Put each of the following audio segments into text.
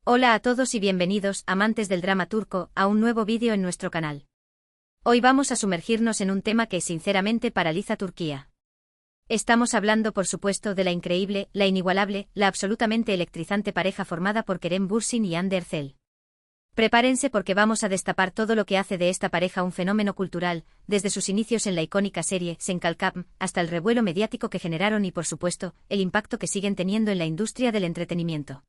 Hola a todos y bienvenidos, amantes del drama turco, a un nuevo vídeo en nuestro canal. Hoy vamos a sumergirnos en un tema que sinceramente paraliza Turquía. Estamos hablando por supuesto de la increíble, la inigualable, la absolutamente electrizante pareja formada por Kerem Bürsin y Hande Erçel. Prepárense porque vamos a destapar todo lo que hace de esta pareja un fenómeno cultural, desde sus inicios en la icónica serie Çenkalkapm, hasta el revuelo mediático que generaron y por supuesto, el impacto que siguen teniendo en la industria del entretenimiento.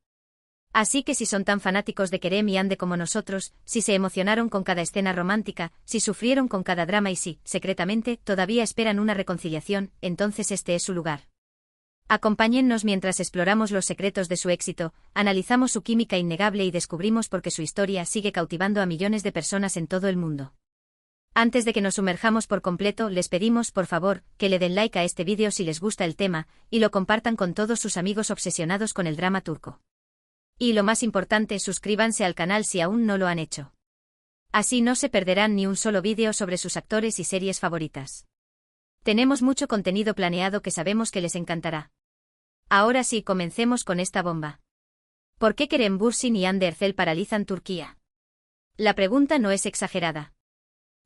Así que si son tan fanáticos de Kerem y Hande como nosotros, si se emocionaron con cada escena romántica, si sufrieron con cada drama y si, secretamente, todavía esperan una reconciliación, entonces este es su lugar. Acompáñennos mientras exploramos los secretos de su éxito, analizamos su química innegable y descubrimos por qué su historia sigue cautivando a millones de personas en todo el mundo. Antes de que nos sumerjamos por completo, les pedimos, por favor, que le den like a este vídeo si les gusta el tema, y lo compartan con todos sus amigos obsesionados con el drama turco. Y lo más importante, suscríbanse al canal si aún no lo han hecho. Así no se perderán ni un solo vídeo sobre sus actores y series favoritas. Tenemos mucho contenido planeado que sabemos que les encantará. Ahora sí, comencemos con esta bomba. ¿Por qué Kerem Bürsin y Hande Erçel paralizan Turquía? La pregunta no es exagerada.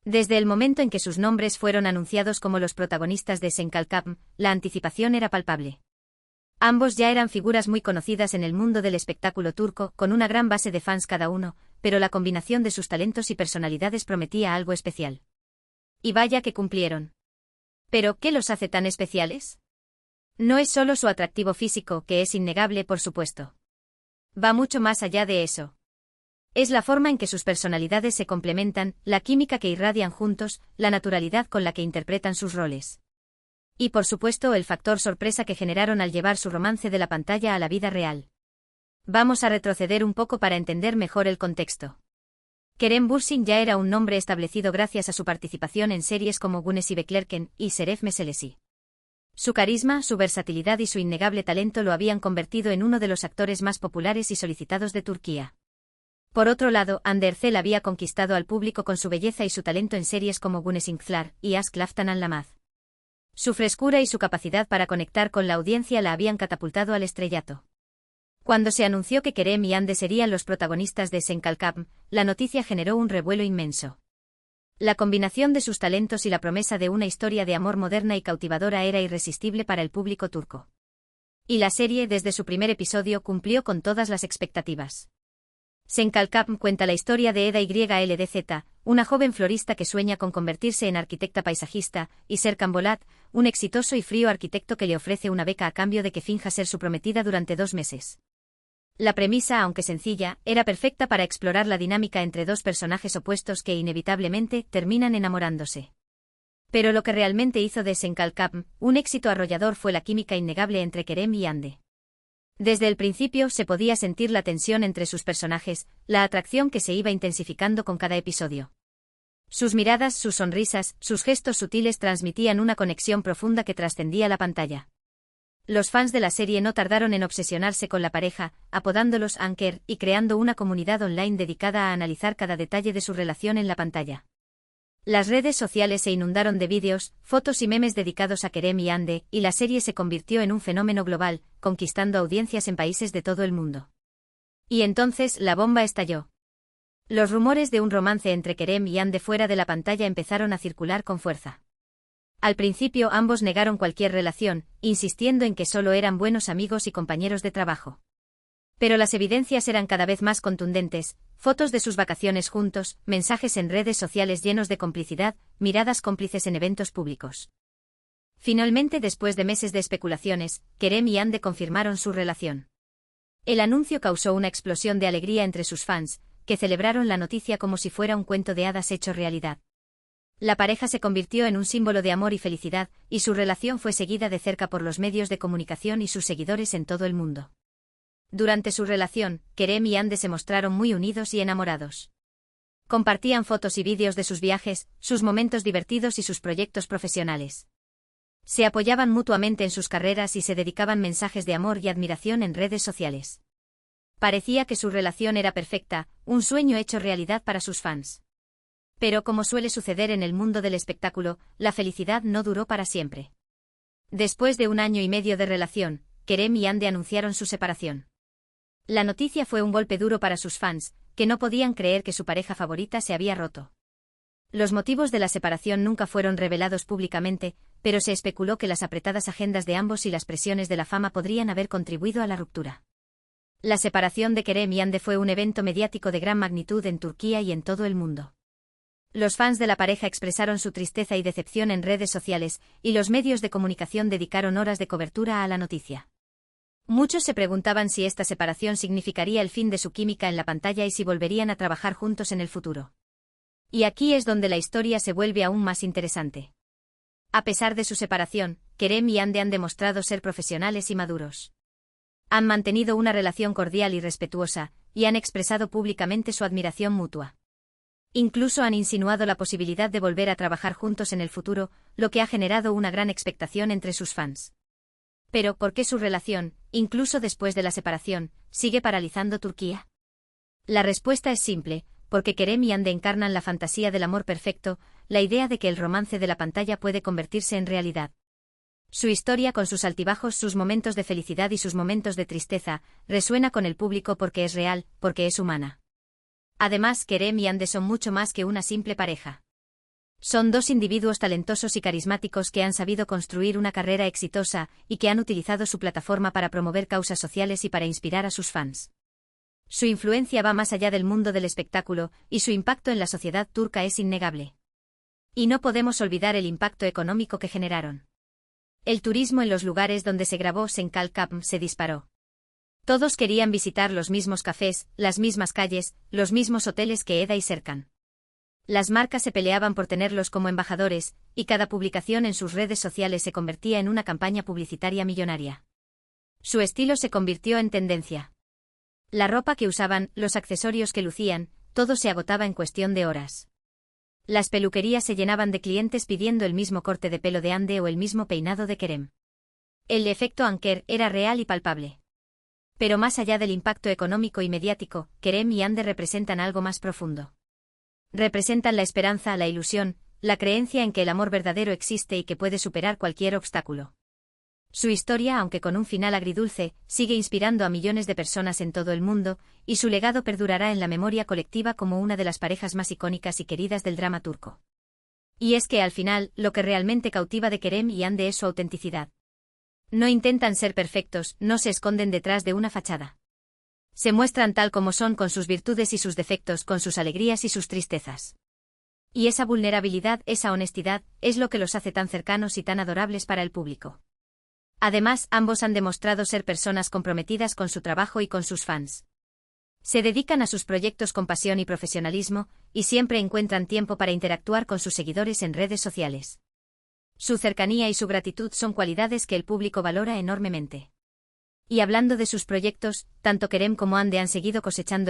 Desde el momento en que sus nombres fueron anunciados como los protagonistas de Çenkalkapm, la anticipación era palpable. Ambos ya eran figuras muy conocidas en el mundo del espectáculo turco, con una gran base de fans cada uno, pero la combinación de sus talentos y personalidades prometía algo especial. Y vaya que cumplieron. ¿Pero qué los hace tan especiales? No es solo su atractivo físico, que es innegable por supuesto. Va mucho más allá de eso. Es la forma en que sus personalidades se complementan, la química que irradian juntos, la naturalidad con la que interpretan sus roles. Y por supuesto el factor sorpresa que generaron al llevar su romance de la pantalla a la vida real. Vamos a retroceder un poco para entender mejor el contexto. Kerem Bürsin ya era un nombre establecido gracias a su participación en series como Güneşi Beklerken y Şeref Meselesi. Su carisma, su versatilidad y su innegable talento lo habían convertido en uno de los actores más populares y solicitados de Turquía. Por otro lado, Hande Erçel había conquistado al público con su belleza y su talento en series como Güneşinkler y Aşk Laftan Anlamaz. Su frescura y su capacidad para conectar con la audiencia la habían catapultado al estrellato. Cuando se anunció que Kerem y Hande serían los protagonistas de Çenkalkapm, la noticia generó un revuelo inmenso. La combinación de sus talentos y la promesa de una historia de amor moderna y cautivadora era irresistible para el público turco. Y la serie, desde su primer episodio, cumplió con todas las expectativas. Çenkalkapm cuenta la historia de Eda Yldz, una joven florista que sueña con convertirse en arquitecta paisajista, y Serkan Bolat, un exitoso y frío arquitecto que le ofrece una beca a cambio de que finja ser su prometida durante 2 meses. La premisa, aunque sencilla, era perfecta para explorar la dinámica entre dos personajes opuestos que inevitablemente terminan enamorándose. Pero lo que realmente hizo de Çenkalkapm un éxito arrollador fue la química innegable entre Kerem y Hande. Desde el principio se podía sentir la tensión entre sus personajes, la atracción que se iba intensificando con cada episodio. Sus miradas, sus sonrisas, sus gestos sutiles transmitían una conexión profunda que trascendía la pantalla. Los fans de la serie no tardaron en obsesionarse con la pareja, apodándolos Anker y creando una comunidad online dedicada a analizar cada detalle de su relación en la pantalla. Las redes sociales se inundaron de vídeos, fotos y memes dedicados a Kerem y Hande, y la serie se convirtió en un fenómeno global, conquistando audiencias en países de todo el mundo. Y entonces la bomba estalló. Los rumores de un romance entre Kerem y Hande fuera de la pantalla empezaron a circular con fuerza. Al principio ambos negaron cualquier relación, insistiendo en que solo eran buenos amigos y compañeros de trabajo. Pero las evidencias eran cada vez más contundentes, fotos de sus vacaciones juntos, mensajes en redes sociales llenos de complicidad, miradas cómplices en eventos públicos. Finalmente, después de meses de especulaciones, Kerem y Hande confirmaron su relación. El anuncio causó una explosión de alegría entre sus fans, que celebraron la noticia como si fuera un cuento de hadas hecho realidad. La pareja se convirtió en un símbolo de amor y felicidad, y su relación fue seguida de cerca por los medios de comunicación y sus seguidores en todo el mundo. Durante su relación, Kerem y Hande se mostraron muy unidos y enamorados. Compartían fotos y vídeos de sus viajes, sus momentos divertidos y sus proyectos profesionales. Se apoyaban mutuamente en sus carreras y se dedicaban mensajes de amor y admiración en redes sociales. Parecía que su relación era perfecta, un sueño hecho realidad para sus fans. Pero como suele suceder en el mundo del espectáculo, la felicidad no duró para siempre. Después de 1 año y medio de relación, Kerem y Hande anunciaron su separación. La noticia fue un golpe duro para sus fans, que no podían creer que su pareja favorita se había roto. Los motivos de la separación nunca fueron revelados públicamente, pero se especuló que las apretadas agendas de ambos y las presiones de la fama podrían haber contribuido a la ruptura. La separación de Kerem y Hande fue un evento mediático de gran magnitud en Turquía y en todo el mundo. Los fans de la pareja expresaron su tristeza y decepción en redes sociales, y los medios de comunicación dedicaron horas de cobertura a la noticia. Muchos se preguntaban si esta separación significaría el fin de su química en la pantalla y si volverían a trabajar juntos en el futuro. Y aquí es donde la historia se vuelve aún más interesante. A pesar de su separación, Kerem y Hande han demostrado ser profesionales y maduros. Han mantenido una relación cordial y respetuosa, y han expresado públicamente su admiración mutua. Incluso han insinuado la posibilidad de volver a trabajar juntos en el futuro, lo que ha generado una gran expectación entre sus fans. Pero, ¿por qué su relación, incluso después de la separación, sigue paralizando Turquía? La respuesta es simple, porque Kerem y Hande encarnan la fantasía del amor perfecto, la idea de que el romance de la pantalla puede convertirse en realidad. Su historia con sus altibajos, sus momentos de felicidad y sus momentos de tristeza, resuena con el público porque es real, porque es humana. Además, Kerem y Hande son mucho más que una simple pareja. Son dos individuos talentosos y carismáticos que han sabido construir una carrera exitosa y que han utilizado su plataforma para promover causas sociales y para inspirar a sus fans. Su influencia va más allá del mundo del espectáculo, y su impacto en la sociedad turca es innegable. Y no podemos olvidar el impacto económico que generaron. El turismo en los lugares donde se grabó Senkal Kapm se disparó. Todos querían visitar los mismos cafés, las mismas calles, los mismos hoteles que Eda y Serkan. Las marcas se peleaban por tenerlos como embajadores, y cada publicación en sus redes sociales se convertía en una campaña publicitaria millonaria. Su estilo se convirtió en tendencia. La ropa que usaban, los accesorios que lucían, todo se agotaba en cuestión de horas. Las peluquerías se llenaban de clientes pidiendo el mismo corte de pelo de Hande o el mismo peinado de Kerem. El efecto Anker era real y palpable. Pero más allá del impacto económico y mediático, Kerem y Hande representan algo más profundo. Representan la esperanza, la ilusión, la creencia en que el amor verdadero existe y que puede superar cualquier obstáculo. Su historia, aunque con un final agridulce, sigue inspirando a millones de personas en todo el mundo, y su legado perdurará en la memoria colectiva como una de las parejas más icónicas y queridas del drama turco. Y es que al final, lo que realmente cautiva de Kerem y Hande es su autenticidad. No intentan ser perfectos, no se esconden detrás de una fachada. Se muestran tal como son, con sus virtudes y sus defectos, con sus alegrías y sus tristezas. Y esa vulnerabilidad, esa honestidad, es lo que los hace tan cercanos y tan adorables para el público. Además, ambos han demostrado ser personas comprometidas con su trabajo y con sus fans. Se dedican a sus proyectos con pasión y profesionalismo, y siempre encuentran tiempo para interactuar con sus seguidores en redes sociales. Su cercanía y su gratitud son cualidades que el público valora enormemente. Y hablando de sus proyectos, tanto Kerem como Hande han seguido cosechando